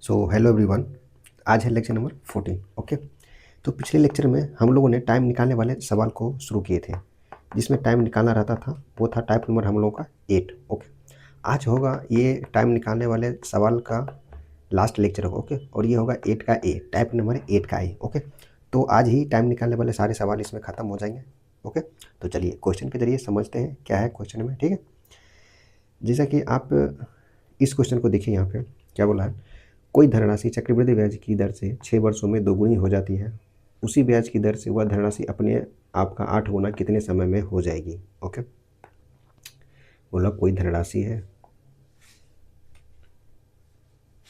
So hello everyone. आज है lecture number 14। Okay, तो पिछले लेक्चर में हम लोगों ने टाइम निकालने वाले सवाल को शुरू किए थे, जिसमें टाइम निकालना रहता था। वो था टाइप नंबर हम लोगों का 8। ओके, आज होगा ये टाइम निकालने वाले सवाल का लास्ट लेक्चर होगा। ओके, और ये होगा 8 का ए, टाइप नंबर 8 का ए। ओके, तो आज ही टाइम निकालने वाले सारे सवाल इसमें ख़त्म हो जाएंगे। ओके, तो चलिए क्वेश्चन के जरिए समझते हैं क्या है क्वेश्चन में। ठीक है, जैसा कि आप इस क्वेश्चन को देखिए, यहाँ पे क्या बोला है। कोई धनराशि चक्रवृद्धि ब्याज की दर से 6 वर्षों में दोगुनी हो जाती है। उसी ब्याज की दर से वह धनराशि अपने आप का 8 गुना कितने समय में हो जाएगी। ओके, बोला कोई धनराशि है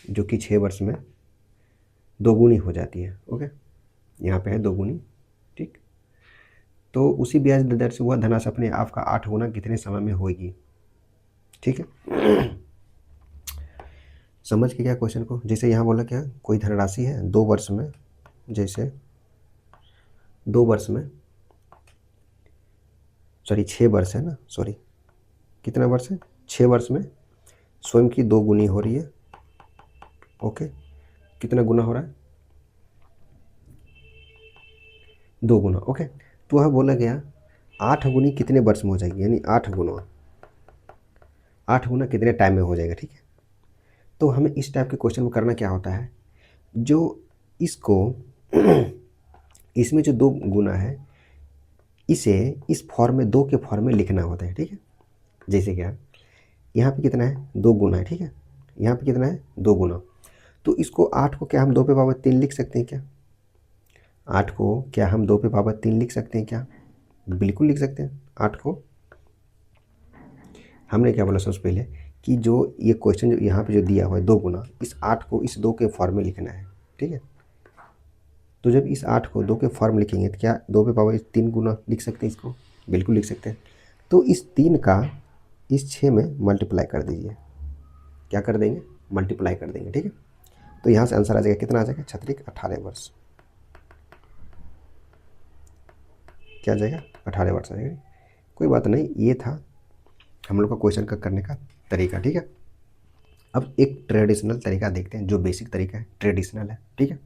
जो कि 6 वर्ष में दोगुनी हो जाती है। ओके, यहाँ पे है दोगुनी। ठीक, तो उसी ब्याज दर से वह धनराशि अपने आप का 8 गुना कितने समय में होगी। ठीक है, समझ के क्या क्वेश्चन को। जैसे यहाँ बोला क्या, कोई धनराशि है 2 वर्ष में, जैसे 2 वर्ष में, सॉरी 6 वर्ष है ना, सॉरी कितना वर्ष है, 6 वर्ष में स्वयं की 2 गुनी हो रही है। ओके, कितना गुना हो रहा है, 2 गुना। ओके, तो वह बोला गया 8 गुनी कितने वर्ष में हो जाएगी, यानी 8 गुना कितने टाइम में हो जाएगा। ठीक है, तो हमें इस टाइप के क्वेश्चन में करना क्या होता है, जो इसको इसमें जो 2 गुना है इसे इस फॉर्म में, 2 के फॉर्म में लिखना होता है। ठीक है, जैसे क्या यहाँ पे कितना है, 2 गुना है। ठीक है, यहाँ पे कितना है, 2 गुना। तो इसको 8 को क्या हम 2 पे पावर 3 लिख सकते हैं क्या, 8 को क्या हम 2 पे पावर 3 लिख सकते हैं क्या, बिल्कुल लिख सकते हैं। 8 को हमने क्या बोला सबसे पहले कि जो ये क्वेश्चन जो यहाँ पे जो दिया हुआ है 2 गुना, इस 8 को इस 2 के फॉर्म में लिखना है। ठीक है, तो जब इस 8 को 2 के फॉर्म लिखेंगे तो क्या 2 पे पावर 3 गुना लिख सकते हैं इसको, बिल्कुल लिख सकते हैं। तो इस 3 का इस 6 में मल्टीप्लाई कर दीजिए, क्या कर देंगे, मल्टीप्लाई कर देंगे। ठीक है, तो यहाँ से आंसर आ जाएगा, कितना आ जाएगा, 18 वर्ष। क्या आ जाएगा, 18 वर्ष आ जाएगा। कोई बात नहीं, ये था हम लोग का क्वेश्चन का करने का तरीका। ठीक है, अब एक ट्रेडिशनल तरीका देखते हैं, जो बेसिक तरीका है, ट्रेडिशनल है। ठीक है,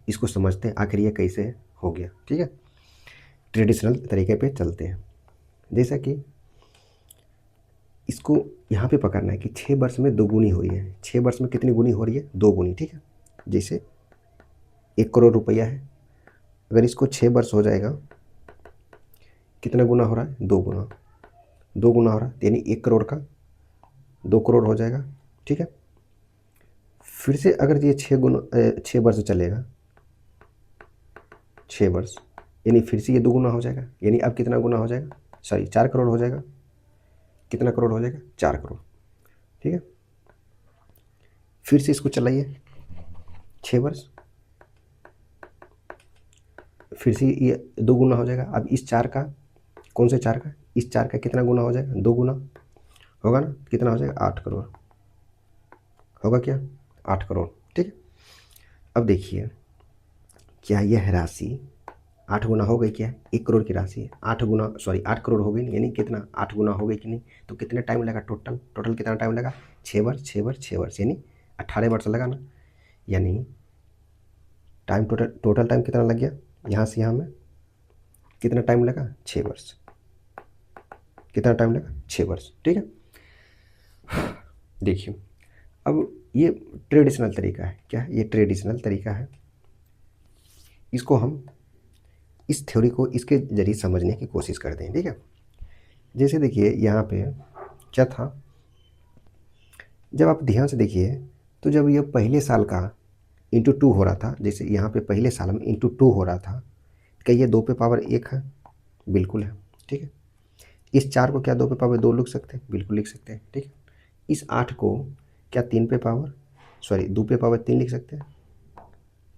इसको समझते हैं आखिर ये कैसे हो गया। ठीक है, ट्रेडिशनल तरीके पे चलते हैं। जैसा कि इसको यहाँ पे पकड़ना है कि 6 वर्ष में 2 गुनी हो रही है। 6 वर्ष में कितनी गुनी हो रही है, 2 गुनी। ठीक है, जैसे 1 करोड़ रुपया है, अगर इसको 6 वर्ष हो जाएगा, कितना गुना हो रहा है, 2 गुना। 2 गुना हो रहा है, यानी 1 करोड़ का 2 करोड़ हो जाएगा। ठीक है, फिर से अगर ये 6 वर्ष चलेगा, 6 वर्ष, यानी फिर से ये 2 गुना हो जाएगा, यानी अब कितना गुना हो जाएगा, सॉरी 4 करोड़ हो जाएगा। कितना करोड़ हो जाएगा, 4 करोड़। ठीक है, फिर से इसको चलाइए 6 वर्ष, फिर से ये 2 गुना हो जाएगा। अब इस 4 का, कौन से 4 का, इस 4 का कितना गुना हो जाएगा, 2 गुना होगा ना, कितना हो जाएगा, 8 करोड़ होगा। क्या, 8 करोड़। ठीक है, अब देखिए क्या यह राशि 8 गुना हो गई, क्या 1 करोड़ की राशि है, 8 गुना, सॉरी 8 करोड़ हो गई, यानी कितना, 8 गुना हो गई कि नहीं। तो कितना टाइम लगा, टोटल कितना टाइम लगा, 6 वर्ष, 6 वर्ष, 6 वर्ष, यानी 18 वर्ष लगा ना। यानी टाइम टोटल टाइम कितना लग गया, यहाँ से यहाँ में कितना टाइम लगा, 6 वर्ष। कितना टाइम लगा, 6 वर्ष। ठीक है, देखिए अब ये ट्रेडिशनल तरीका है। क्या, ये ट्रेडिशनल तरीका है। इसको हम इस थ्योरी को इसके जरिए समझने की कोशिश करते हैं। ठीक है, जैसे देखिए यहाँ पे क्या था, जब आप ध्यान से देखिए तो जब ये पहले साल का इंटू 2 हो रहा था, जैसे यहाँ पे पहले साल में इंटू 2 हो रहा था, क्या ये 2 पे पावर 1 है, बिल्कुल है। ठीक है, इस 4 को क्या 2 पे पावर 2 लिख सकते हैं, बिल्कुल लिख सकते हैं। ठीक है, इस 8 को क्या 3 पे पावर, सॉरी 2 पे पावर 3 लिख सकते हैं,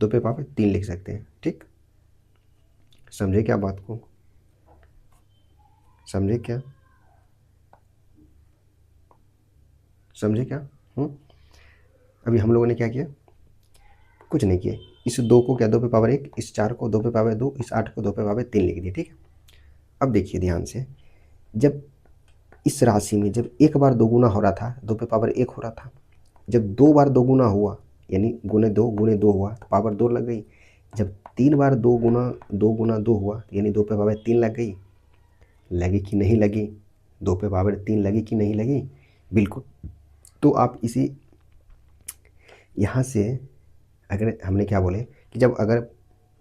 2 पे पावर 3 लिख सकते हैं। ठीक, समझे क्या बात को, समझे क्या, समझे क्या। अभी हम लोगों ने क्या किया, कुछ नहीं किया। इस 2 को क्या 2 पे पावर 1, इस 4 को 2 पे पावर 2, इस 8 को 2 पे पावर 3 लिख दिया। ठीक है, अब देखिए ध्यान से, जब इस राशि में जब एक बार 2 गुना हो रहा था, 2 पे पावर 1 हो रहा था, जब 2 बार 2 गुना हुआ, यानी गुने दो हुआ तो पावर 2 लग गई। जब 3 बार 2 हुआ यानी 2 पे पावर 3 लग गई। लगी कि नहीं लगी? 2 पे पावर 3 लगी कि नहीं लगी? बिल्कुल। तो आप इसी यहाँ से अगर हमने क्या बोले कि जब अगर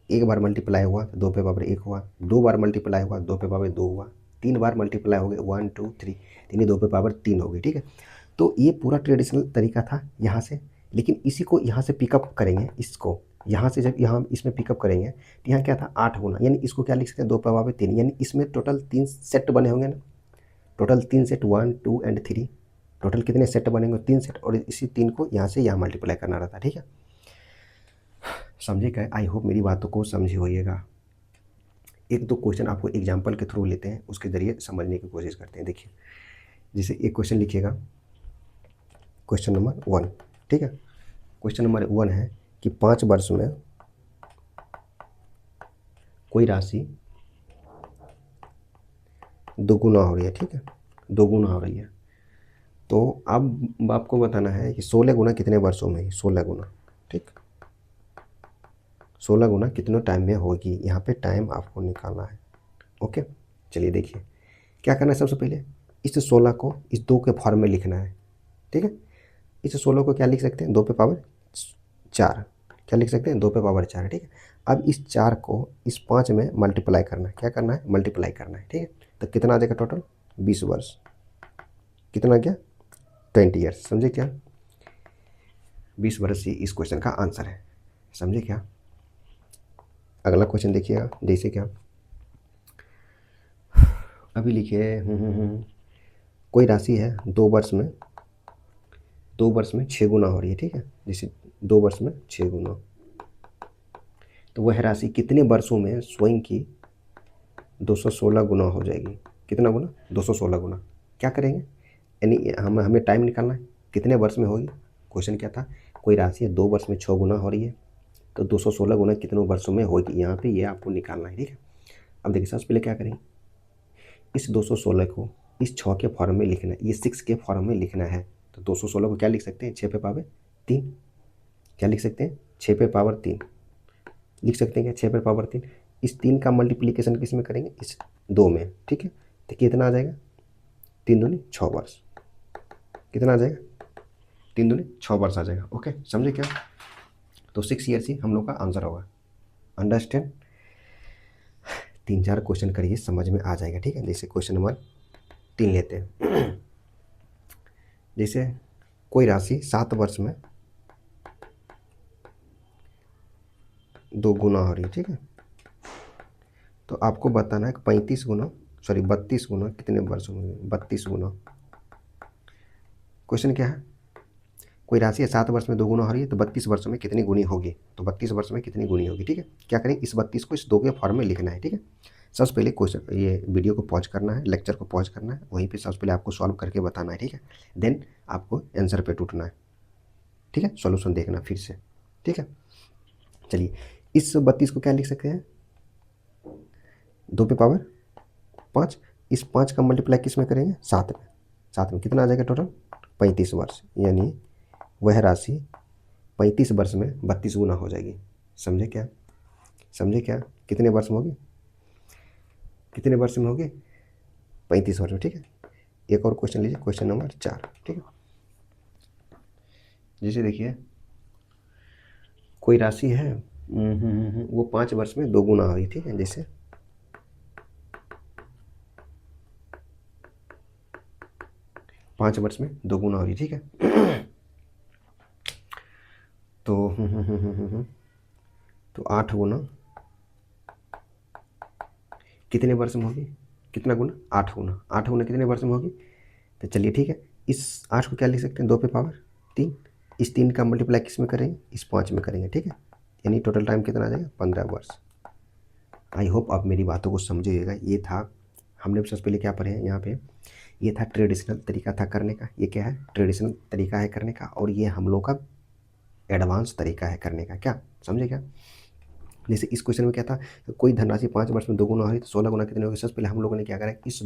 एक बार मल्टीप्लाई हुआ तो 2 पे पावर 1 हुआ, 2 बार मल्टीप्लाई हुआ 2 पे पावर 2 हुआ, 3 बार मल्टीप्लाई हो गए 1 2 3 यानी 2 पे पावर 3 हो गई। ठीक है, तो ये पूरा ट्रेडिशनल तरीका था यहाँ से। लेकिन इसी को यहाँ से पिकअप करेंगे, इसको यहाँ से जब यहाँ इसमें पिकअप करेंगे तो यहाँ क्या था 8 गुना, यानी इसको क्या लिख सकते हैं 2 पे पावर 3, यानी इसमें टोटल 3 सेट बने होंगे ना। टोटल 3 सेट 1 2 एंड 3, टोटल कितने सेट बनेंगे 3 सेट, और इसी 3 को यहाँ से यहाँ मल्टीप्लाई करना रहता है। ठीक है, समझे क्या? आई होप मेरी बातों को समझे होइएगा। एक दो क्वेश्चन आपको एग्जाम्पल के थ्रू लेते हैं, उसके ज़रिए समझने की कोशिश करते हैं। देखिए, जैसे एक क्वेश्चन लिखिएगा, क्वेश्चन नंबर 1। ठीक है, क्वेश्चन नंबर 1 है कि 5 वर्ष में कोई राशि दोगुना हो रही है। ठीक है, दोगुना हो रही है, तो अब आपको बताना है कि 16 गुना कितने वर्षों में? 16 गुना। ठीक, 16 गुना कितने टाइम में होगी? यहाँ पे टाइम आपको निकालना है। ओके, चलिए देखिए क्या करना है। सबसे पहले इस 16 को इस 2 के फॉर्म में लिखना है। ठीक है, इस 16 को क्या लिख सकते हैं? 2 पे पावर 4। क्या लिख सकते हैं? 2 पे पावर 4। ठीक है, अब इस 4 को इस 5 में मल्टीप्लाई करना है। क्या करना है? मल्टीप्लाई करना है। ठीक है, तो कितना आ जाएगा टोटल? 20 वर्ष। कितना क्या? 20 ईयर्स। समझे क्या? 20 वर्ष ही इस क्वेश्चन का आंसर है। समझे क्या? अगला क्वेश्चन देखिएगा, जैसे क्या अभी लिखिए, कोई राशि है 2 वर्ष में 6 गुना हो रही है। ठीक है, जैसे 2 वर्ष में 6 गुना, तो वह राशि कितने वर्षों में स्वयं की 216 गुना हो जाएगी? कितना गुना? 216 गुना। क्या करेंगे? यानी हमें टाइम निकालना है, कितने वर्ष में होगी। क्वेश्चन क्या था? कोई राशि है 2 वर्ष में 6 गुना हो रही है, तो 216 गुना कितने वर्षों में होगी, यहाँ पे ये आपको निकालना है। ठीक है, अब देखिए सबसे पहले क्या करेंगे, इस 216 को इस 6 के फॉर्म में लिखना है, ये 6 के फॉर्म में लिखना है। तो 216 को क्या लिख सकते हैं? 6 पे पावर 3। क्या लिख सकते हैं? 6 पे पावर 3 लिख सकते हैं क्या? 6 पे पावर 3। इस 3 का मल्टीप्लिकेशन किस में करेंगे? इस 2 में। ठीक है, तो कितना आ जाएगा? 3 दूनी 6 वर्ष। कितना आ जाएगा? 3 दूनी 6 वर्ष आ जाएगा। ओके, समझे क्या? तो 6 ईयर्स ही हम लोग का आंसर होगा। अंडरस्टैंड? 3-4 क्वेश्चन करिए, समझ में आ जाएगा। ठीक है, जैसे क्वेश्चन नंबर 3 लेते हैं। जैसे कोई राशि 7 वर्ष में 2 गुना हो रही है। ठीक है, तो आपको बताना है 32 गुना कितने वर्ष में? 32 गुना। क्वेश्चन क्या है? कोई राशि है 7 वर्ष में 2 गुना हो रही है, तो 32 वर्षों में कितनी गुनी होगी? तो 32 वर्ष में कितनी गुनी होगी? ठीक है, क्या करें? इस 32 को इस 2 के फॉर्म में लिखना है। ठीक है, सबसे पहले क्वेश्चन ये वीडियो को पॉज करना है, लेक्चर को पॉज करना है, वहीं पे सबसे पहले आपको सॉल्व करके बताना है। ठीक है, देन आपको आंसर पे टूटना है। ठीक है, सॉल्यूशन देखना फिर से। ठीक है, चलिए इस 32 को क्या लिख सकते हैं? 2 पे पावर 5। इस 5 का मल्टीप्लाई किस में करेंगे? 7 में। 7 में कितना आ जाएगा टोटल? 35 वर्ष, यानी वह राशि 35 वर्ष में 32 गुना हो जाएगी। समझे क्या? समझे क्या? कितने वर्ष में होगी? कितने वर्ष में होगी? 35 वर्ष में। ठीक है, एक और क्वेश्चन लीजिए, क्वेश्चन नंबर 4। ठीक है, जैसे देखिए कोई राशि है वो 5 वर्ष में 2 गुना हो रही है। ठीक है, जैसे पाँच वर्ष में 2 गुना हो रही है। ठीक है, तो 8 गुना कितने वर्ष में होगी? कितना गुना? 8 गुना। 8 गुना कितने वर्ष में होगी? तो चलिए ठीक है, इस 8 को क्या लिख सकते हैं? 2 पे पावर 3। इस 3 का मल्टीप्लाई किस में करेंगे? इस 5 में करेंगे। ठीक है, यानी टोटल टाइम कितना आ जाएगा? 15 वर्ष। आई होप आप मेरी बातों को समझिएगा। ये था, हमने सबसे पहले क्या पढ़े हैं यहाँ पे, ये था ट्रेडिशनल तरीका था करने का। ये क्या है? ट्रेडिशनल तरीका है करने का, और ये हम लोग का एडवांस तरीका है करने का। क्या समझे क्या? जैसे इस क्वेश्चन में क्या था, कोई धनराशि 5 वर्ष में 2 गुना हो रही, तो 16 गुना कितने होगी? सबसे पहले हम लोगों ने क्या करा, इस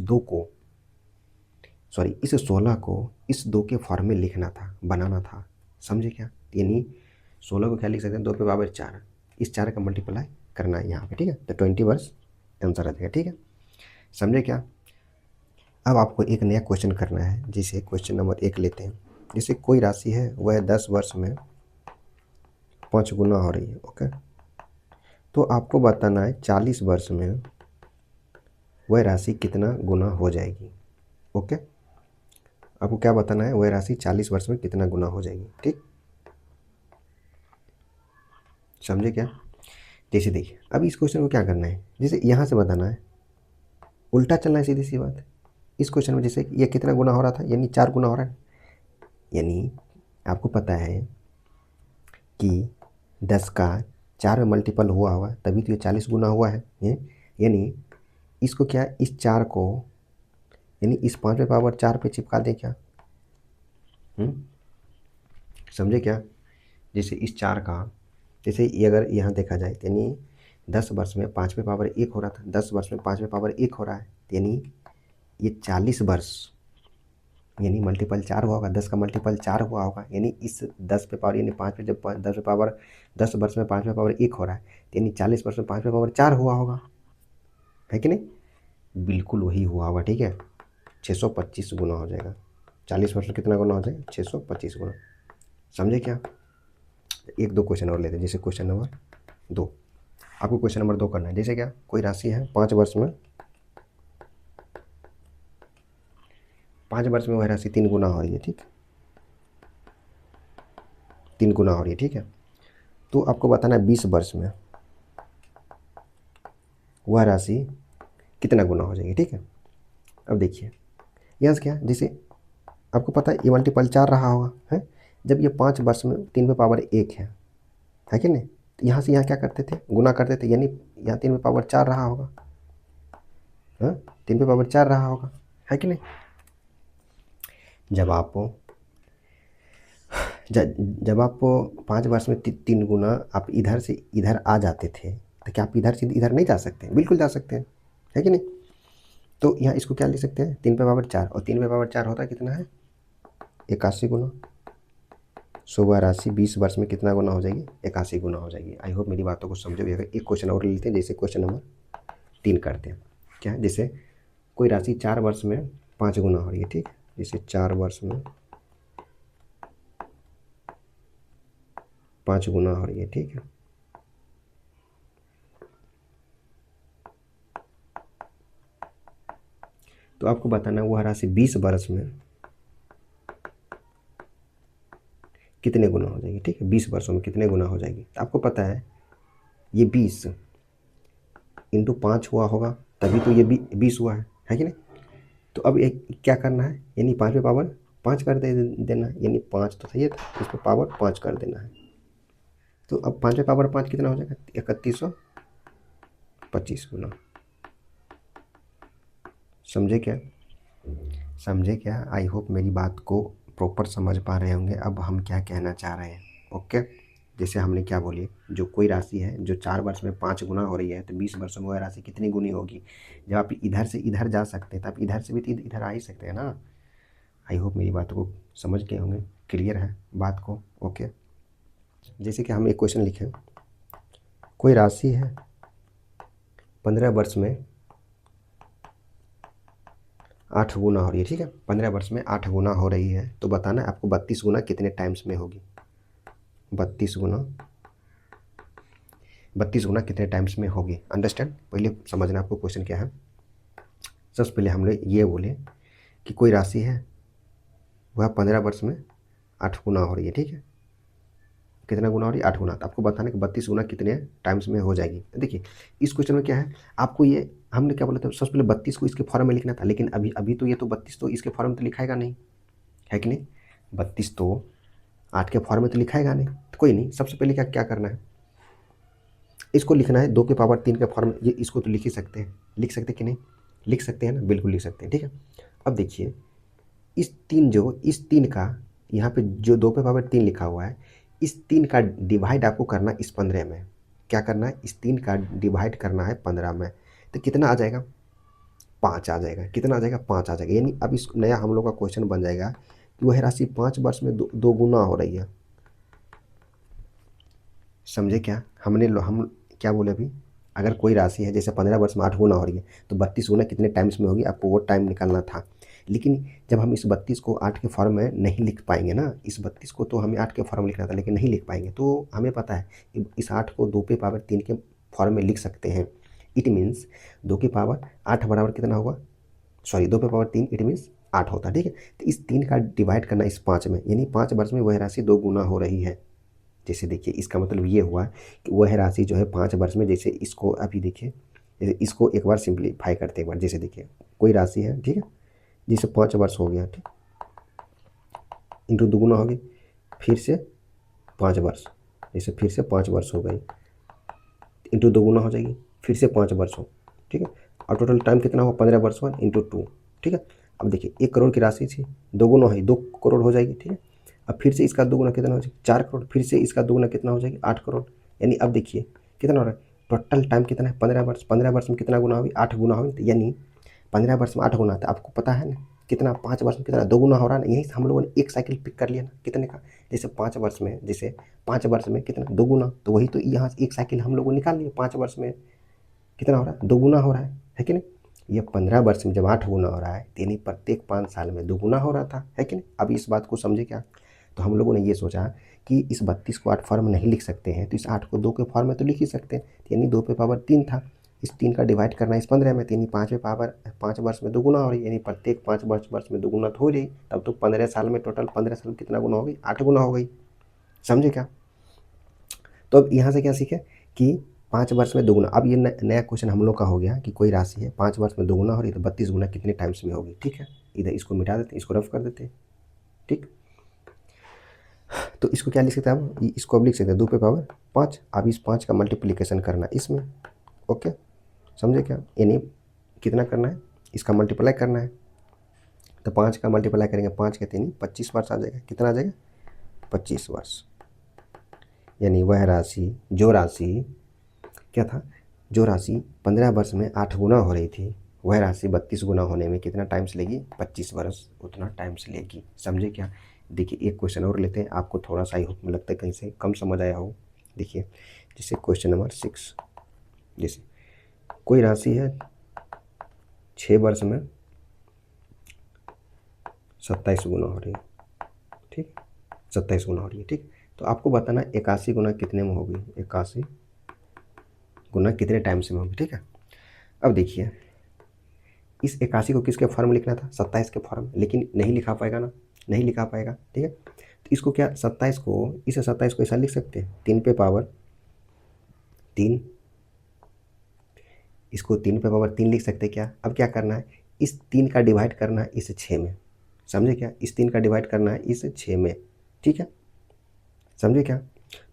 16 को इस 2 के फॉर्म में लिखना था, बनाना था। समझे क्या? यानी 16 को क्या लिख सकते हैं, 2 पे पावर 4, इस 4 का मल्टीप्लाई करना है यहाँ पे, ठीक है। तो 20 वर्ष आंसर आ जाएगा, ठीक है। समझे क्या। अब आपको एक नया क्वेश्चन करना है, जिसे क्वेश्चन नंबर 1 लेते हैं। जैसे कोई राशि है वह 10 वर्ष में 5 गुना हो रही है, ओके। तो आपको बताना है 40 वर्ष में वह राशि कितना गुना हो जाएगी, ओके। आपको क्या बताना है, वह राशि 40 वर्ष में कितना गुना हो जाएगी, ठीक। समझे क्या। जैसे देखिए अब इस क्वेश्चन को क्या करना है, जैसे यहाँ से बताना है, उल्टा चलना है, सीधी सी बात। इस क्वेश्चन में जैसे ये कितना गुना हो रहा था, यानी 4 गुना हो रहा है, यानी आपको पता है कि 10 का 4 में मल्टीपल हुआ हुआ तभी तो ये 40 गुना हुआ है। यानी इसको क्या, इस 4 को यानी इस 5 पावर 4 पे चिपका दें क्या। समझे क्या। जैसे इस 4 का, जैसे ये अगर यहाँ देखा जाए यानी 10 वर्ष में 5 पावर 1 हो रहा था, 10 वर्ष में 5 पावर 1 हो रहा है, यानी ये 40 वर्ष यानी मल्टीपल 4 हुआ होगा, 10 का मल्टीपल 4 हुआ होगा, यानी इस 10 पे पावर यानी 5 पे जब 10 पे पावर 10 वर्ष में 5 पावर 1 हो रहा है, यानी 40 वर्ष में 5 पावर 4 हुआ होगा, है कि नहीं। बिल्कुल वही हुआ होगा, ठीक है। 625 गुना हो जाएगा। 40 वर्ष में कितना गुना हो जाएगा, 625 गुना। समझे क्या। एक दो क्वेश्चन और लेते हैं, जैसे क्वेश्चन नंबर 2। आपको क्वेश्चन नंबर 2 करना है। जैसे क्या, कोई राशि है 5 वर्ष में वह राशि 3 गुना हो रही है, ठीक। 3 गुना हो रही है, ठीक है। तो आपको बताना है 20 वर्ष में वह राशि कितना गुना हो जाएगी, ठीक है। अब देखिए यहाँ से क्या, जैसे आपको पता है ये मल्टीपल 4 रहा होगा, है। जब ये 5 वर्ष में 3 पे पावर 1 है कि नहीं। तो यहाँ से यहाँ क्या करते थे, गुना करते थे, यानी यहाँ 3 पे पावर 4 रहा होगा, हाँ 3 पे पावर 4 रहा होगा, है कि नहीं। जब आप 5 वर्ष में 3 गुना आप इधर से इधर आ जाते थे, तो क्या आप इधर से इधर नहीं जा सकते, बिल्कुल जा सकते हैं, है कि नहीं। तो यहाँ इसको क्या लिख सकते हैं, 3 पे पावर 4, और 3 पे पावर 4 होता है कितना है, 81 गुना। सो वह राशि 20 वर्ष में कितना गुना हो जाएगी, 81 गुना हो जाएगी। आई होप मेरी बातों को समझे। अगर एक क्वेश्चन और लेते हैं, जैसे क्वेश्चन नंबर 3 करते हैं। क्या है, जैसे कोई राशि 4 वर्ष में 5 गुना हो रही है, ठीक। जैसे 4 वर्ष में 5 गुना हो रही है, ठीक है। तो आपको बताना है वह राशि 20 वर्ष में कितने गुना हो जाएगी, ठीक है। 20 वर्षों में कितने गुना हो जाएगी। तो आपको पता है ये 20 इंटू 5 हुआ होगा, तभी तो ये 20 हुआ है कि नहीं। तो अब एक क्या करना है, यानी 5 पे पावर 5 कर देना है, यानी 5 तो सही है, इस पर पावर 5 कर देना है। तो अब 5 पे पावर 5 कितना हो जाएगा, 3125 गुना। समझे क्या। आई होप मेरी बात को प्रॉपर समझ पा रहे होंगे। अब हम क्या कहना चाह रहे हैं, ओके। जैसे हमने क्या बोली, जो कोई राशि है जो 4 वर्ष में 5 गुना हो रही है, तो 20 वर्षों में वह राशि कितनी गुनी होगी। जब आप इधर से इधर जा सकते हैं, तो आप इधर से भी तो इधर आ ही सकते हैं ना। आई होप मेरी बात को समझ गए होंगे, क्लियर है बात को, ओके। जैसे कि हम एक क्वेश्चन लिखें, कोई राशि है 15 वर्ष में 8 गुना हो रही है, ठीक है। 15 वर्ष में 8 गुना हो रही है, तो बताना है आपको 32 गुना कितने टाइम्स में होगी। 32 गुना कितने टाइम्स में होगी, अंडरस्टैंड। पहले समझना आपको क्वेश्चन क्या है। सबसे पहले हम लोग ये बोले कि कोई राशि है वह 15 वर्ष में 8 गुना हो रही है, ठीक है। कितना गुना हो रही है, 8 गुना। तो आपको बताना कि 32 गुना कितने टाइम्स में हो जाएगी। तो देखिए इस क्वेश्चन में क्या है, आपको ये हमने क्या बोला था, सबसे पहले 32 को इसके फॉर्म में लिखना था, लेकिन अभी तो ये तो 32 तो इसके फॉर्म में तो लिखाएगा नहीं, है कि नहीं। 32 तो 8 के फॉर्म में तो लिखाएगा नहीं, तो कोई नहीं। सबसे पहले क्या करना है, इसको लिखना है 2 के पावर 3 के फॉर्म में। ये इसको तो लिख ही सकते हैं, लिख सकते कि नहीं, लिख सकते हैं ना, बिल्कुल लिख सकते हैं, ठीक है। अब देखिए इस 3 का यहाँ पे जो 2 पे पावर 3 लिखा हुआ है, इस 3 का डिवाइड आपको करना है इस 15 में। क्या करना है, इस 3 का डिवाइड करना है 15 में। तो कितना आ जाएगा, 5 आ जाएगा। कितना आ जाएगा, 5 आ जाएगा। यानी अब इस नया हम लोग का क्वेश्चन बन जाएगा कि वह राशि 5 वर्ष में दो गुना हो रही है। समझे क्या? हम क्या बोले अभी, अगर कोई राशि है जैसे 15 वर्ष में 8 गुना हो रही है तो 32 गुना कितने टाइम्स में होगी, आपको वो टाइम निकालना था। लेकिन जब हम इस 32 को 8 के फॉर्म में नहीं लिख पाएंगे ना, इस 32 को तो हमें 8 के फॉर्म में लिखना था लेकिन नहीं लिख पाएंगे, तो हमें पता है कि इस 8 को 2 पे पावर 3 के फॉर्म में लिख सकते हैं। इट मीन्स 2 की पावर 8 बराबर कितना होगा, सॉरी 2 पे पावर 3 इट मीन्स 8 होता है, ठीक है। तो इस 3 का डिवाइड करना इस 5 में, यानी 5 वर्ष में वह राशि 2 गुना हो रही है। जैसे देखिए इसका मतलब ये हुआ कि वह राशि जो है 5 वर्ष में, जैसे इसको अभी देखिए, जैसे इसको एक बार सिंप्लीफाई करते एक बार, जैसे देखिए कोई राशि है, ठीक है, जैसे 5 वर्ष हो गया, ठीक, इंटू दुगुना हो गई, फिर से 5 वर्ष, जैसे फिर से 5 वर्ष हो गई, इंटू दोगुना हो जाएगी, फिर से 5 वर्ष हो, ठीक है, और टोटल टाइम कितना हुआ 15 वर्ष हुआ इंटू 2, ठीक है। अब देखिए 1 करोड़ की राशि थी, दोगुना है 2 करोड़ हो जाएगी, ठीक है। अब फिर से इसका दोगुना कितना हो जाएगा 4 करोड़, फिर से इसका दोगुना कितना हो जाएगी 8 करोड़, यानी अब देखिए कितना हो रहा है, टोटल टाइम कितना है 15 वर्ष, 15 वर्ष में कितना गुना होगी 8 गुना होगी, यानी 15 वर्ष में 8 गुना था, आपको पता है ना कितना, 5 वर्ष में कितना 2 गुना हो रहा है ना, यहीं से हम लोगों ने एक साइकिल पिक कर लिया ना कितने का, जैसे 5 वर्ष में, जैसे 5 वर्ष में कितना 2 गुना, तो वही तो यहाँ से एक साइकिल हम लोगों ने निकाल लिया, 5 वर्ष में कितना हो रहा है 2 गुना हो रहा है कि नहीं। ये 15 वर्ष में जब 8 गुना हो रहा है यानी प्रत्येक 5 साल में 2 गुना हो रहा था, है कि नहीं। अब इस बात को समझे क्या, तो हम लोगों ने ये सोचा कि इस 32 को 8 फॉर्म में नहीं लिख सकते हैं, तो इस 8 को 2 के फॉर्म में तो लिख ही सकते हैं, यानी 2 पे पावर 3 था, इस 3 का डिवाइड करना इस 15 में, यानी 5 पे पावर 5 वर्ष में 2 गुना हो रही, यानी प्रत्येक 5 वर्ष में 2 गुना तो हो रही, तब तो 15 साल में, टोटल 15 साल में कितना गुना हो गई 8 गुना हो गई, समझे क्या। तो अब यहाँ से क्या सीखे कि 5 वर्ष में 2 गुना, अब ये नया क्वेश्चन हम लोग का हो गया कि कोई राशि है 5 वर्ष में 2 गुना हो रही है तो 32 गुना कितने टाइम्स में होगी, ठीक है। इधर इसको मिटा देते हैं, इसको रफ कर देते हैं, ठीक। तो इसको क्या लिख सकते हैं हम, इसको अब लिख सकते हैं 2 पे पावर 5, अब इस 5 का मल्टीप्लिकेशन करना इसमें, ओके, समझे क्या, यानी कितना करना है, इसका मल्टीप्लाई करना है, तो 5 का मल्टीप्लाई करेंगे 5 के 3 25 वर्ष आ जाएगा, कितना आ जाएगा 25 वर्ष, यानी वह राशि जो राशि क्या था, जो राशि 15 वर्ष में 8 गुना हो रही थी वह राशि 32 गुना होने में कितना टाइम्स लेगी 25 वर्ष उतना टाइम्स लेगी, समझे क्या। देखिए एक क्वेश्चन और लेते हैं, आपको थोड़ा सा आई होप में लगता है कहीं से कम समझ आया हो। देखिए जैसे क्वेश्चन नंबर 6, जैसे कोई राशि है 6 वर्ष में 27 गुना हो रही है, ठीक, 27 गुना हो रही है, ठीक। तो आपको बताना 81 गुना कितने में होगी, 81 गुना कितने टाइम्स में होगी, ठीक है। अब देखिए इस 81 को किसके फॉर्म में लिखना था 27 के फॉर्म में, लेकिन नहीं लिखा पाएगा ना, नहीं लिखा पाएगा, ठीक है। तो इसको क्या 27 को, इसे 27 को ऐसा लिख सकते हैं 3 पे पावर 3, इसको 3 पे पावर 3 लिख सकते हैं क्या। अब क्या करना है, इस 3 का डिवाइड करना है इस 6 में, समझे क्या, इस 3 का डिवाइड करना है इस 6 में, ठीक है, समझे क्या।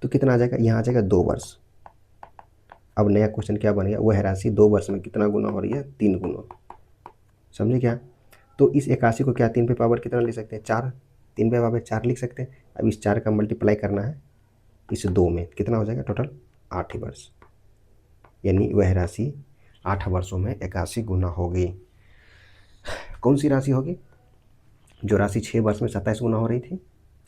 तो कितना आ जाएगा, यहाँ आ जाएगा 2 वर्ष। अब नया क्वेश्चन क्या बन गया, वह राशि 2 वर्ष में कितना गुना हो रही है 3 गुना, समझे क्या। तो इस 81 को क्या 3 पे पावर कितना लिख सकते हैं 4, 3 पे पावर 4 लिख सकते हैं। अब इस 4 का मल्टीप्लाई करना है इस 2 में, कितना हो जाएगा टोटल 8 वर्ष, यानी वह राशि 8 वर्षों में 81 गुना होगी। कौन सी राशि होगी, जो राशि 6 वर्ष में 27 गुना हो रही थी,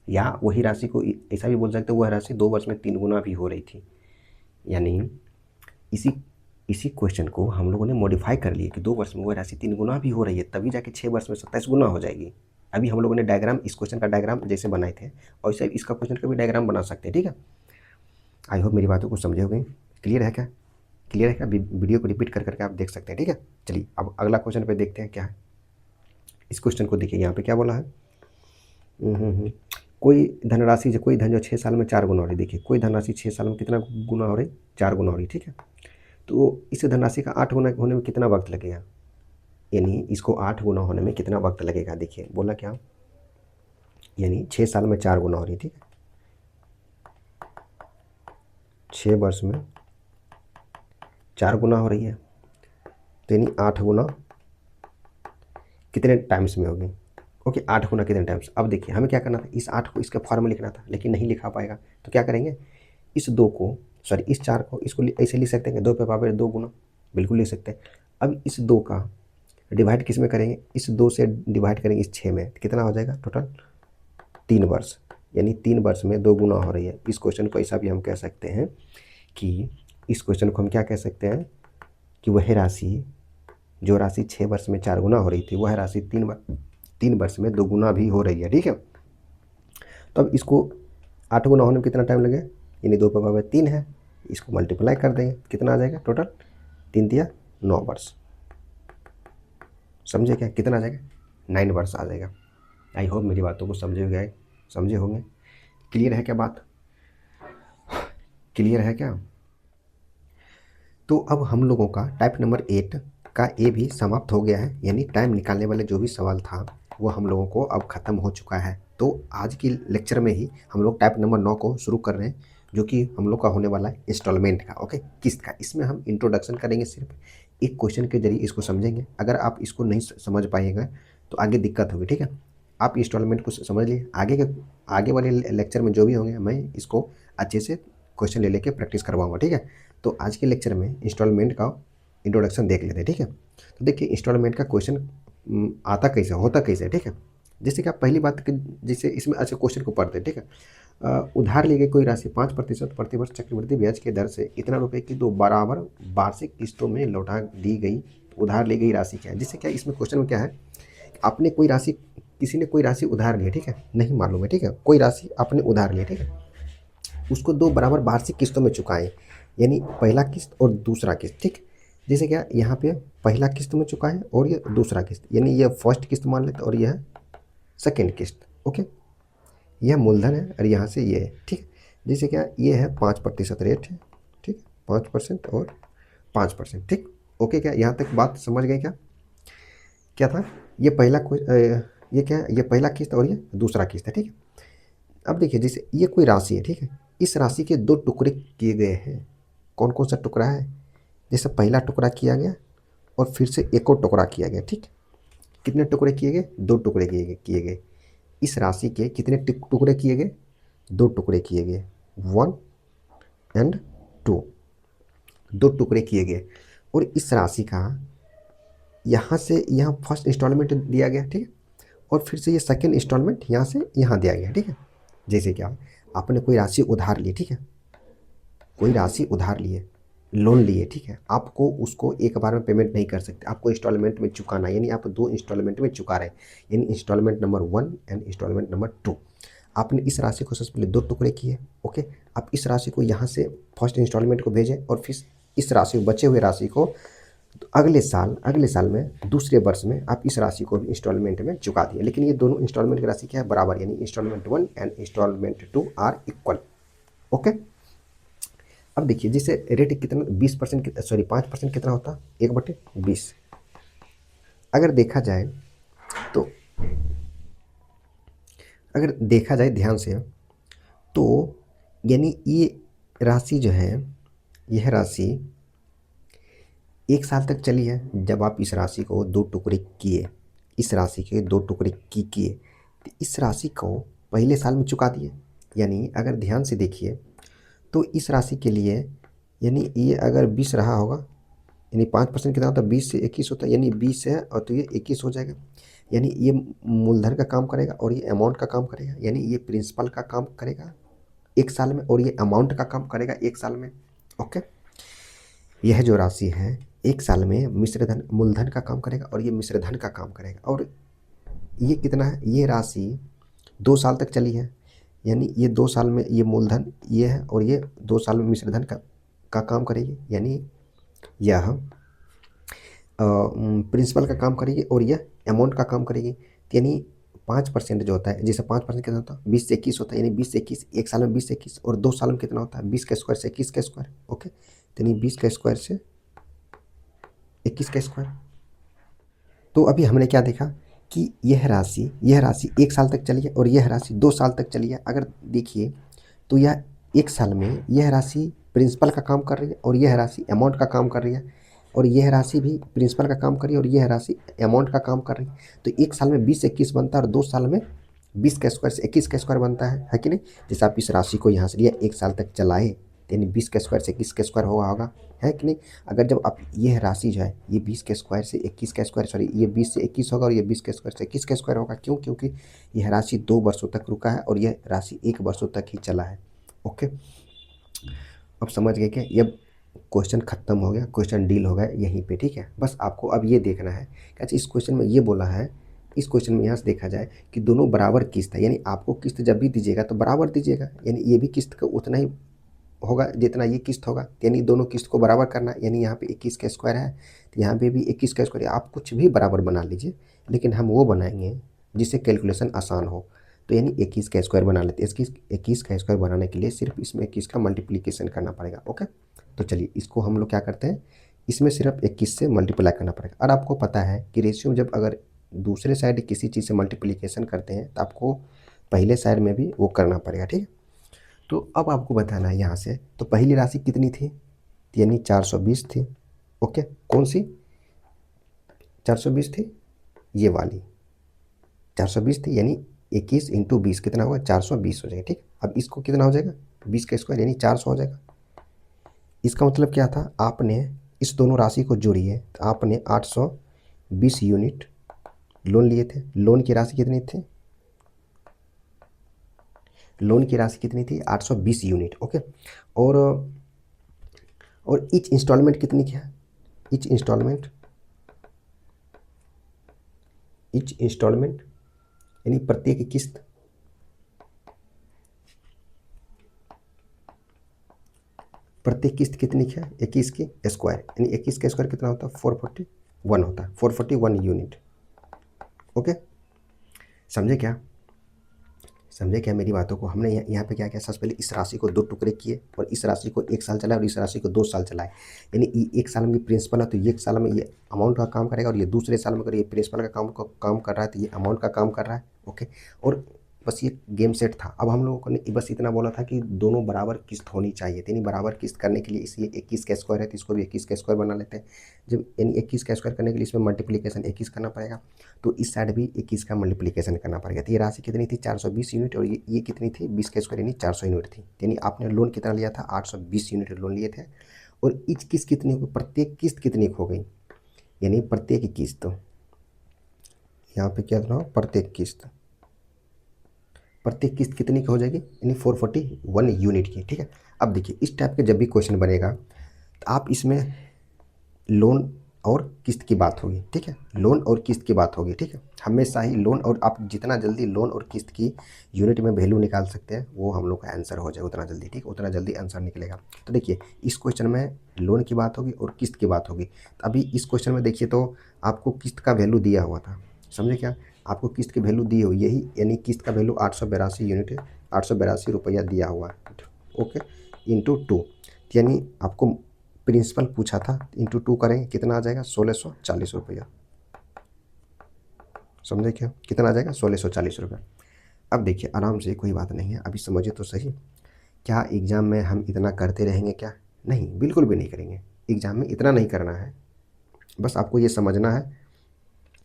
या वही राशि को ऐसा भी बोल सकते हैं वह राशि 2 वर्ष में 3 गुना भी हो रही थी, यानी इसी क्वेश्चन को हम लोगों ने मॉडिफाई कर लिया कि 2 वर्ष में वह राशि 3 गुना भी हो रही है, तभी जाके 6 वर्ष में 27 गुना हो जाएगी। अभी हम लोगों ने डायग्राम, इस क्वेश्चन का डायग्राम जैसे बनाए थे और वैसे इसका क्वेश्चन का भी डायग्राम बना सकते हैं, ठीक है। आई होप मेरी बातों को समझे होंगे, क्लियर है क्या, क्लियर है क्या, वीडियो को रिपीट कर करके आप देख सकते हैं, ठीक है। चलिए अब अगला क्वेश्चन पे देखते हैं क्या है। इस क्वेश्चन को देखिए यहाँ पे क्या बोला है, कोई धनराशि जो, कोई धन जो 6 साल में 4 गुना हो रही है, देखिए कोई धनराशि 6 साल में कितना गुना हो रही, 4 गुना हो रही, ठीक है। तो इस धनराशि का 8 गुना होने में कितना वक्त लगेगा, यानी इसको 8 गुना होने में कितना वक्त लगेगा, देखिए बोला क्या, यानी 6 साल में 4 गुना हो रही, ठीक है, 6 वर्ष में 4 गुना हो रही है, तो यानी 8 गुना कितने टाइम्स में होगी, ओके 8 गुना कितने टाइम्स। अब देखिए हमें क्या करना था, इस 8 को इसके फॉर्म में लिखना था, लेकिन नहीं लिखा पाएगा, तो क्या करेंगे, इस 2 को, सॉरी इस 4 को, इसको ऐसे लिख सकते हैं 2 पे पावर 2 गुना, बिल्कुल लिख सकते हैं। अब इस 2 का डिवाइड किस में करेंगे, इस 2 से डिवाइड करेंगे इस 6 में, कितना हो जाएगा टोटल 3 वर्ष, यानी 3 वर्ष में 2 गुना हो रही है। इस क्वेश्चन को ऐसा भी हम कह सकते हैं कि इस क्वेश्चन को हम क्या कह सकते हैं कि वह राशि, जो राशि 6 वर्ष में 4 गुना हो रही थी, वह राशि 3 वर्ष में 2 गुना भी हो रही है। ठीक है, तो अब इसको 8 गुना होने में कितना टाइम लगेगा, यानी 2 पावर में 3 है, इसको मल्टीप्लाई कर देंगे, कितना आ जाएगा टोटल, 3 दिया 9 वर्ष। समझे क्या, कितना आ जाएगा, 9 वर्ष आ जाएगा। आई होप मेरी बातों को समझे होंगे। क्लियर है क्या बात, क्लियर है क्या। तो अब हम लोगों का टाइप नंबर 8 का ए भी समाप्त हो गया है, यानी टाइम निकालने वाले जो भी सवाल था वो हम लोगों को अब ख़त्म हो चुका है। तो आज की लेक्चर में ही हम लोग टाइप नंबर 9 को शुरू कर रहे हैं, जो कि हम लोग का होने वाला है इंस्टॉलमेंट का, ओके, किस्त का। इसमें हम इंट्रोडक्शन करेंगे, सिर्फ एक क्वेश्चन के जरिए इसको समझेंगे। अगर आप इसको नहीं समझ पाइएगा तो आगे दिक्कत होगी। ठीक है, आप इंस्टॉलमेंट को समझ लिए, आगे वाले लेक्चर में जो भी होंगे मैं इसको अच्छे से क्वेश्चन ले लेके प्रैक्टिस करवाऊँगा। ठीक है, तो आज के लेक्चर में इंस्टॉलमेंट का इंट्रोडक्शन देख लेते हैं। ठीक है, तो देखिए इंस्टॉलमेंट का क्वेश्चन आता कैसे, होता कैसे। ठीक है, जैसे कि आप पहली बात कि जैसे इसमें अच्छे क्वेश्चन को पढ़ते हैं। ठीक है, उधार ली गई कोई राशि 5% प्रतिवर्ष चक्रवृद्धि ब्याज के दर से इतना रुपए की 2 बराबर वार्षिक किस्तों में लौटा दी गई उधार ली गई राशि क्या है। जिससे क्या इसमें क्वेश्चन में क्या है, आपने कोई राशि, किसी ने कोई राशि उधार ली है, ठीक है, नहीं मालूम है, ठीक है, कोई राशि आपने उधार ली, ठीक है, उसको 2 बराबर वार्षिक किस्तों में चुकाएं, यानी पहला किस्त और दूसरा किस्त। ठीक, जैसे क्या यहाँ पे पहला किस्त में चुका है और ये दूसरा किस्त, यानी ये फर्स्ट किस्त मान लेते और यह सेकेंड किस्त। ओके, यह मूलधन है और यहाँ से ये है। ठीक, जैसे क्या ये है 5% रेट है, ठीक, 5% और 5%। ठीक, ओके, क्या यहाँ तक बात समझ गए क्या, क्या था ये पहला ये क्या है, ये पहला किस्त और ये दूसरा किस्त है। ठीक है, अब देखिए जैसे ये कोई राशि है, ठीक है, इस राशि के 2 टुकड़े किए गए हैं। कौन कौन सा टुकड़ा है, जैसे पहला टुकड़ा किया गया और फिर से एक और टुकड़ा किया गया। ठीक, कितने टुकड़े किए गए, 2 टुकड़े किए गए। इस राशि के कितने टुकड़े किए गए, 2 टुकड़े किए गए, 1 और 2, 2 टुकड़े किए गए। और इस राशि का यहाँ से यहाँ फर्स्ट इंस्टॉलमेंट दिया गया, ठीक है, और फिर से ये सेकेंड इंस्टॉलमेंट यहाँ से यहाँ दिया गया। ठीक है, जैसे क्या आपने कोई राशि उधार ली, ठीक है, कोई राशि उधार लिए, लोन लिए, ठीक है, आपको उसको एक बार में पेमेंट नहीं कर सकते, आपको इंस्टॉलमेंट में चुकाना, यानी आप 2 इंस्टॉलमेंट में चुका रहे हैं, यानी instalment number 1 and instalment number 2। आपने इस राशि को सबसे पहले 2 टुकड़े किए, ओके, आप इस राशि को यहाँ से फर्स्ट इंस्टॉलमेंट को भेजें और फिर इस राशि बचे हुए राशि को अगले साल में दूसरे वर्ष में आप इस राशि को इंस्टॉलमेंट में चुका दिए। लेकिन ये दोनों इंस्टॉलमेंट की राशि क्या है, बराबर, यानी instalment 1 and instalment 2 are equal. Okay, अब देखिए जैसे रेट कितना 20% सॉरी 5% कितना होता, 1/20। अगर देखा जाए तो, अगर देखा जाए ध्यान से तो यानी ये राशि जो है, यह राशि 1 साल तक चली है। जब आप इस राशि को 2 टुकड़े किए, इस राशि के 2 टुकड़े किए तो इस राशि को पहले साल में चुका दिए। यानी अगर ध्यान से देखिए तो इस राशि के लिए, यानी ये अगर 20 रहा होगा, यानी 5% कितना होता है, 20 से 21 होता है, यानी 20 है और तो ये 21 हो जाएगा। यानी ये मूलधन का काम करेगा और ये अमाउंट का काम करेगा, यानी ये प्रिंसिपल का काम करेगा 1 साल में और ये अमाउंट का काम करेगा 1 साल में। ओके, यह जो राशि है 1 साल में मिश्रधन मूलधन का काम करेगा और ये मिश्रधन का काम करेगा। और ये कितना है, ये राशि 2 साल तक चली है, यानी ये 2 साल में ये मूलधन ये है और ये 2 साल में मिश्रधन का काम करेगी, यानी यह प्रिंसिपल का काम करेगी और यह अमाउंट का काम करेगी। यानी 5% जो होता है, जैसे 5% कितना होता है, 20 से 21 होता है, यानी 20 से 21, 1 साल में 20 से 21 और 2 साल में कितना होता है, 20 का स्क्वायर से 21 का स्क्वायर। ओके, यानी 20 का स्क्वायर से 21 का स्क्वायर। तो अभी हमने क्या देखा कि यह राशि 1 साल तक चली है और यह राशि 2 साल तक चली है। अगर देखिए तो यह 1 साल में यह राशि प्रिंसिपल का काम कर रही है और यह राशि अमाउंट का काम कर रही है, और यह राशि भी प्रिंसिपल का काम कर रही है और यह राशि अमाउंट का काम कर रही है। तो 1 साल में 20 से 21 बनता है और 2 साल में 20 का स्क्वायर से 21 का स्क्वायर बनता है कि नहीं। जैसे आप इस राशि को यहाँ से लिया, 1 साल तक चलाए, यानी 20 के स्क्वायर से 21 के स्क्वायर होगा है कि नहीं। अगर जब आप ये राशि जो है ये 20 के स्क्वायर से 21 का स्क्वायर, सॉरी ये 20 से 21 होगा और ये 20 के स्क्वायर से 21 का स्क्वायर होगा। क्यों? क्योंकि यह राशि 2 वर्षों तक रुका है और यह राशि 1 वर्षों तक ही चला है। ओके, अब समझ गए क्या? ये क्वेश्चन खत्म हो गया, क्वेश्चन डील हो गया यहीं पे, ठीक है। बस आपको अब ये देखना है कि अच्छा इस क्वेश्चन में ये बोला है, इस क्वेश्चन में यहाँ से देखा जाए कि दोनों बराबर किस्त है, यानी आपको किस्त जब भी दीजिएगा तो बराबर दीजिएगा, यानी ये भी किस्त का उतना ही होगा जितना ये किस्त होगा, यानी दोनों किस्त को बराबर करना। यानी यहाँ पे 21 का स्क्वायर है तो यहाँ पे भी 21 का स्क्वायर, आप कुछ भी बराबर बना लीजिए, लेकिन हम वो बनाएंगे जिससे कैलकुलेशन आसान हो। तो यानी 21 का स्क्वायर बना लेते हैं। 21 का स्क्वायर बनाने के लिए सिर्फ इसमें 21 का मल्टीप्लीकेशन करना पड़ेगा। ओके, तो चलिए इसको हम लोग क्या करते हैं, इसमें सिर्फ 21 से मल्टीप्लाई करना पड़ेगा। और आपको पता है कि रेशियो जब अगर दूसरे साइड किसी चीज़ से मल्टीप्लीकेशन करते हैं तो आपको पहले साइड में भी वो करना पड़ेगा, ठीक है। तो अब आपको बताना है यहाँ से, तो पहली राशि कितनी थी, यानी 420 थी। ओके, कौन सी 420 थी? ये वाली 420 थी, यानी 21 इंटू 20 कितना होगा, 420 हो जाएगा, ठीक। अब इसको कितना हो जाएगा, 20 का स्क्वायर यानी 400 हो जाएगा। इसका मतलब क्या था, आपने इस दोनों राशि को जोड़िए तो आपने 820 यूनिट लोन लिए थे। लोन की राशि कितनी थी, लोन की राशि कितनी थी, 820 यूनिट। ओके, और ईच इंस्टॉलमेंट कितनी क्या है, ईच इंस्टॉलमेंट यानी प्रत्येक किस्त, प्रत्येक किस्त कितनी है, 21 की स्क्वायर, यानी 21 का स्क्वायर कितना होता है, 441 होता है, 441 यूनिट। ओके, समझे क्या, समझे क्या मेरी बातों को। हमने यहाँ पे क्या किया, सबसे पहले इस राशि को 2 टुकड़े किए और इस राशि को 1 साल चलाए और इस राशि को 2 साल चलाए। यानी 1 साल में प्रिंसिपल है तो ये 1 साल में ये अमाउंट का काम करेगा और ये दूसरे साल में अगर ये प्रिंसिपल का काम कर रहा है तो ये अमाउंट का काम कर रहा है। ओके, और बस ये गेम सेट था। अब हम लोगों ने बस इतना बोला था कि दोनों बराबर किस्त होनी चाहिए, यानी बराबर किस्त करने के लिए इसलिए 21 का स्क्वायर है तो इसको भी 21 का स्क्वायर बना लेते हैं। जब यानी 21 का स्क्वायर करने के लिए इसमें मल्टीप्लीकेशन 21 करना पड़ेगा, तो इस साइड भी 21 का मल्टीप्लीकेशन करना पड़ेगा। तो ये राशि कितनी थी, 420 यूनिट, और ये कितनी थी, 20 का स्क्वायर यानी 400 यूनिट थी। यानी आपने लोन कितना लिया था, 820 यूनिट लोन लिए थे। और ईच किस्त कितनी हो, प्रत्येक किस्त कितनी हो गई, यानी प्रत्येक किस्त, यहाँ पे क्या था, प्रत्येक किस्त कितनी की हो जाएगी, यानी 441 यूनिट की, ठीक है। अब देखिए इस टाइप के जब भी क्वेश्चन बनेगा तो आप इसमें लोन और किस्त की बात होगी, ठीक है, लोन और किस्त की बात होगी, ठीक है। हमेशा ही लोन, और आप जितना जल्दी लोन और किस्त की यूनिट में वैल्यू निकाल सकते हैं वो हम लोग का आंसर हो जाए उतना जल्दी, ठीक, उतना जल्दी आंसर निकलेगा। तो देखिए इस क्वेश्चन में लोन की बात होगी और किस्त की बात होगी। तो अभी इस क्वेश्चन में देखिए तो आपको किस्त का वैल्यू दिया हुआ था, समझे क्या, आपको किस्त की वैल्यू दी हुई यही, यानी किस्त का वैल्यू 882 यूनिट है, 882 रुपया दिया हुआ है। ओके, इंटू 2, यानी आपको प्रिंसिपल पूछा था, इंटू 2 करेंगे कितना आ जाएगा, 1640 रुपया। समझे क्या, कितना आ जाएगा, 1640 रुपया। अब देखिए आराम से, कोई बात नहीं है, अभी समझिए तो सही। क्या एग्ज़ाम में हम इतना करते रहेंगे क्या, नहीं, बिल्कुल भी नहीं करेंगे। एग्ज़ाम में इतना नहीं करना है, बस आपको ये समझना है,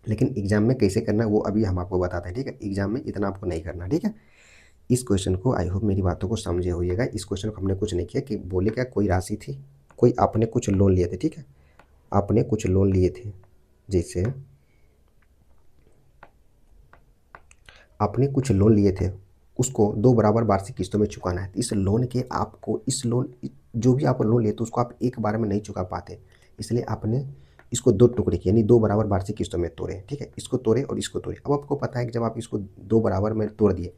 लेकिन एग्ज़ाम में कैसे करना है वो अभी हम आपको बताते हैं, ठीक है। एग्ज़ाम में इतना आपको नहीं करना, ठीक है। इस क्वेश्चन को आई होप मेरी बातों को समझे होइएगा। इस क्वेश्चन को हमने कुछ नहीं किया कि बोले क्या, कोई राशि थी, कोई आपने कुछ लोन लिए थे, ठीक है, आपने कुछ लोन लिए थे, जैसे आपने कुछ लोन लिए थे, उसको 2 बराबर वार्षिक किस्तों में चुकाना है। इस लोन के आपको, इस लोन जो भी आप लोन लिए तो उसको आप एक बार में नहीं चुका पाते, इसलिए आपने इसको 2 टुकड़े किए, यानी 2 बराबर वार्षिक किस्तों में तोड़े, ठीक है। इसको तोड़े और इसको तोड़े। अब आपको पता है कि जब आप इसको 2 बराबर में तोड़ दिए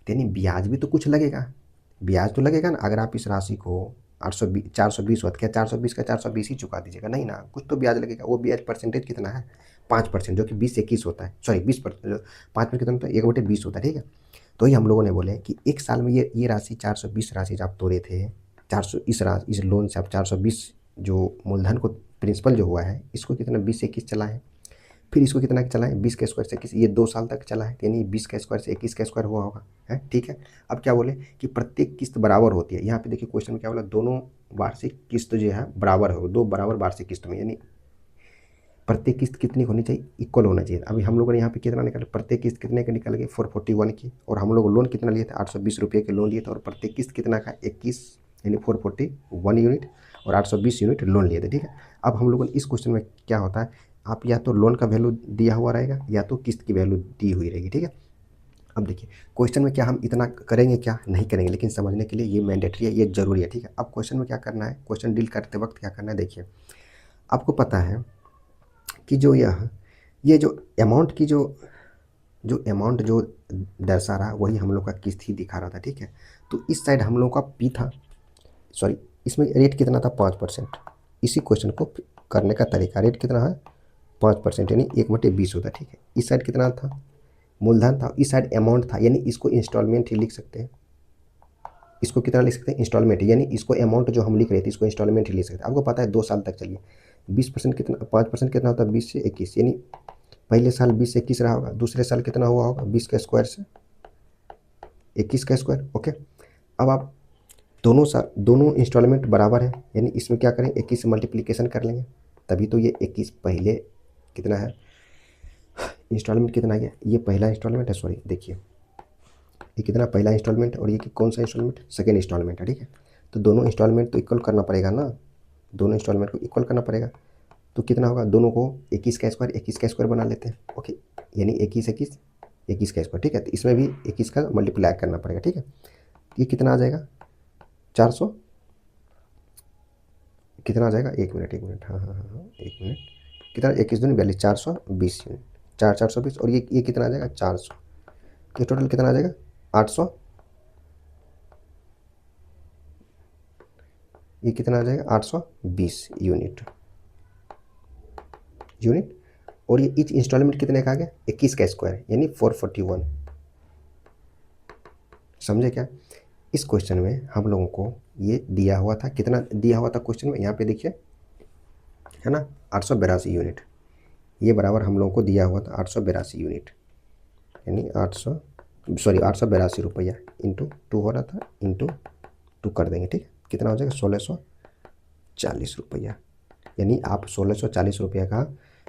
तो यानी ब्याज भी तो कुछ लगेगा, ब्याज तो लगेगा ना। अगर आप इस राशि को 420 होता, क्या 420 का 420 ही चुका दीजिएगा, नहीं ना, कुछ तो ब्याज लगेगा। वो ब्याज परसेंटेज कितना है, 5%, जो कि 20-21 होता है, सॉरी 20%, 5% कितना होता है, 1/20 होता है, ठीक है। तो ही हम लोगों ने बोले कि 1 साल में ये राशि 420 राशि जब आप तोड़े थे, 400 इस लोन से आप 420 जो मूलधन को प्रिंसिपल जो हुआ है इसको कितना 20 से 21 चला है, फिर इसको कितना चला है, 20 के स्क्वायर से 21, ये 2 साल तक चला है, यानी 20 के स्क्वायर से 21 का स्क्वायर हुआ होगा, है, ठीक है। अब क्या बोले कि प्रत्येक किस्त बराबर होती है। यहाँ पे देखिए क्वेश्चन में क्या बोला, दोनों वार्षिक किस्त जो है बराबर हो, 2 बराबर वार्षिक किस्त में, यानी प्रत्येक किस्त कितनी होनी चाहिए, इक्वल होना चाहिए। अभी हम लोगों ने यहाँ पे कितना निकाला, प्रत्येक किस्त कितने के निकल गए, 441 की, और हम लोग लोन कितना लिए थे, 820 रुपये के लोन लिए थे, और प्रत्येक किस्त कितना का, 21 यानी 441 यूनिट और 820 यूनिट लोन लिए थे, ठीक है। अब हम लोगों ने इस क्वेश्चन में क्या होता है, आप या तो लोन का वैल्यू दिया हुआ रहेगा या तो किस्त की वैल्यू दी हुई रहेगी, ठीक है। अब देखिए क्वेश्चन में क्या हम इतना करेंगे, क्या नहीं करेंगे, लेकिन समझने के लिए ये मैंडेटरी है, ये जरूरी है, ठीक है। अब क्वेश्चन में क्या करना है, क्वेश्चन डील करते वक्त क्या करना है, देखिए आपको पता है कि जो ये जो अमाउंट की जो जो अमाउंट जो दर्शा रहा वही हम लोग का किस्त ही दिखा रहा था, ठीक है। तो इस साइड हम लोग का पी था, सॉरी इसमें रेट कितना था 5%। इसी क्वेश्चन को करने का तरीका, रेट कितना है 5% यानी 1/20 होता है, ठीक है। इस साइड कितना था, मूलधन था, इस साइड अमाउंट था, यानी इसको इंस्टॉलमेंट ही लिख सकते हैं। इसको कितना लिख सकते हैं, इंस्टॉलमेंट, यानी इसको अमाउंट जो हम लिख रहे थे इसको इंस्टॉलमेंट ही लिख सकते हैं। आपको पता है 2 साल तक चलिए 20% कितना, 5% कितना होता है 20 से 21, यानी पहले साल 20 से 21 रहा होगा, दूसरे साल कितना हुआ होगा 20 का स्क्वायर से 21 का स्क्वायर, ओके। अब आप दोनों इंस्टॉलमेंट बराबर है, यानी इसमें क्या करें 21 से मल्टीप्लिकेशन कर लेंगे, तभी तो ये 21 पहले कितना है इंस्टॉलमेंट कितना गया, ये पहला इंस्टॉलमेंट है, सॉरी देखिए ये कितना पहला इंस्टॉलमेंट है और ये कौन सा इंस्टॉलमेंट, सेकेंड इंस्टॉलमेंट है, ठीक है। तो दोनों इंस्टॉलमेंट तो इक्वल करना पड़ेगा ना, दोनों इंस्टॉलमेंट को इक्वल करना पड़ेगा। तो कितना होगा, दोनों को 21 का स्क्वायर बना लेते हैं, ओके। यानी 21 का स्क्वायर, ठीक है। तो इसमें भी 21 का मल्टीप्लाई करना पड़ेगा, ठीक है। ये कितना आ जाएगा 400, कितना आ जाएगा, एक मिनट, हाँ हाँ हाँ हाँ, एक मिनट, कितना 21 दूनी 42, 420 यूनिट, 420 और ये कितना आ जाएगा 400, ये टोटल कितना आ जाएगा 800, ये कितना आ जाएगा 820 यूनिट। और ये ईच इंस्टॉलमेंट कितने का आ गया 21 का स्क्वायर यानी 441, समझे क्या। इस क्वेश्चन में हम लोगों को ये दिया हुआ था, कितना दिया हुआ था क्वेश्चन में, यहाँ पे देखिए है ना 882 यूनिट, ये बराबर हम लोगों को दिया हुआ था 882 यूनिट, यानी 882 रुपया इंटू 2 हो रहा था, इंटू 2 कर देंगे, ठीक है। कितना हो जाएगा 1640 रुपया, यानी आप 1640 रुपये का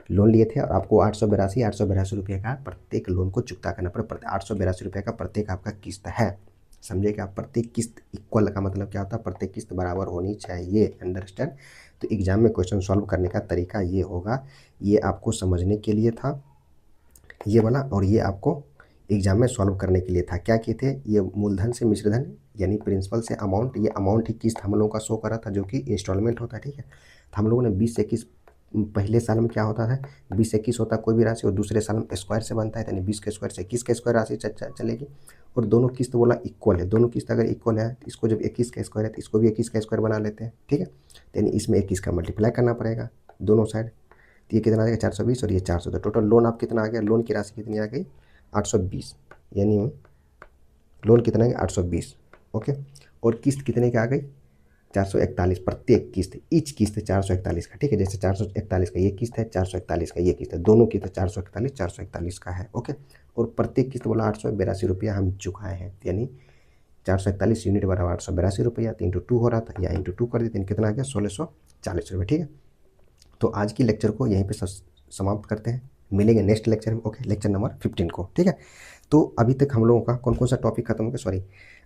लोन लिए थे और आपको 882 रुपये का प्रत्येक लोन को चुकता करना पड़ा। 882 रुपये का प्रत्येक आपका किस्त है, समझे क्या। प्रत्येक किस्त इक्वल का मतलब क्या होता है, प्रत्येक किस्त बराबर होनी चाहिए, अंडरस्टैंड। तो एग्जाम में क्वेश्चन सॉल्व करने का तरीका ये होगा, ये आपको समझने के लिए था ये वाला, और ये आपको एग्जाम में सॉल्व करने के लिए था। क्या किए थे, ये मूलधन से मिश्रधन यानी प्रिंसिपल से अमाउंट, ये अमाउंट ही किस्त हम लोगों का शो करा था जो कि इंस्टॉलमेंट होता है, ठीक है। तो हम लोगों ने 20 से 21, पहले साल में क्या होता है 20 से 21 होता है कोई भी राशि, और दूसरे साल में स्क्वायर से बनता है, यानी 20 के स्क्वायर से 21 के स्क्वायर राशि चलेगी। और दोनों किस्त बोला इक्वल है, दोनों किस्त अगर इक्वल है तो इसको जब 21 का स्क्वायर है तो इसको भी 21 का स्क्वायर बना लेते हैं, ठीक है। यानी इसमें 21 का मल्टीप्लाई करना पड़ेगा दोनों साइड, तो ये कितना आ जाएगा 420 और ये 400, तो टोटल लोन आप कितना आ गया, लोन की राशि कितनी आ गई 820, यानी लोन कितना है 820, ओके। और किस्त कितने की आ गई 441, प्रत्येक किस्त ईच किस्त 441 का, ठीक है। जैसे 441 का ये किस्त है, 441 का ये किस्त है, दोनों किस्त 441 का है, ओके। और प्रत्येक किस्त बोला 882 रुपया हम चुकाए हैं, यानी 441 यूनिट बराबर 882 रुपया, तो इंटू 2 हो रहा था, या इंटू 2 कर देते, कितना आ गया 1640 रुपये, ठीक है। तो आज की लेक्चर को यहीं पे समाप्त करते हैं, मिलेंगे नेक्स्ट लेक्चर में, ओके, लेक्चर नंबर 15 को, ठीक है। तो अभी तक हम लोगों का कौन कौन सा टॉपिक खत्म हो गया, सॉरी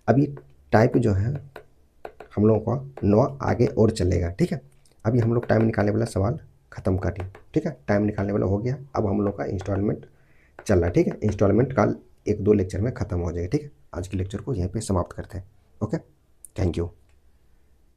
अभी टाइप जो है हम लोगों का 9 आगे और चलेगा, ठीक है। अभी हम लोग टाइम निकालने वाला सवाल खत्म कर दिए, ठीक है, टाइम निकालने वाला हो गया। अब हम लोग का इंस्टॉलमेंट चल रहा है, ठीक है। इंस्टॉलमेंट कल 1-2 लेक्चर में खत्म हो जाएगा, ठीक है। आज के लेक्चर को यहीं पे समाप्त करते हैं, ओके, थैंक यू।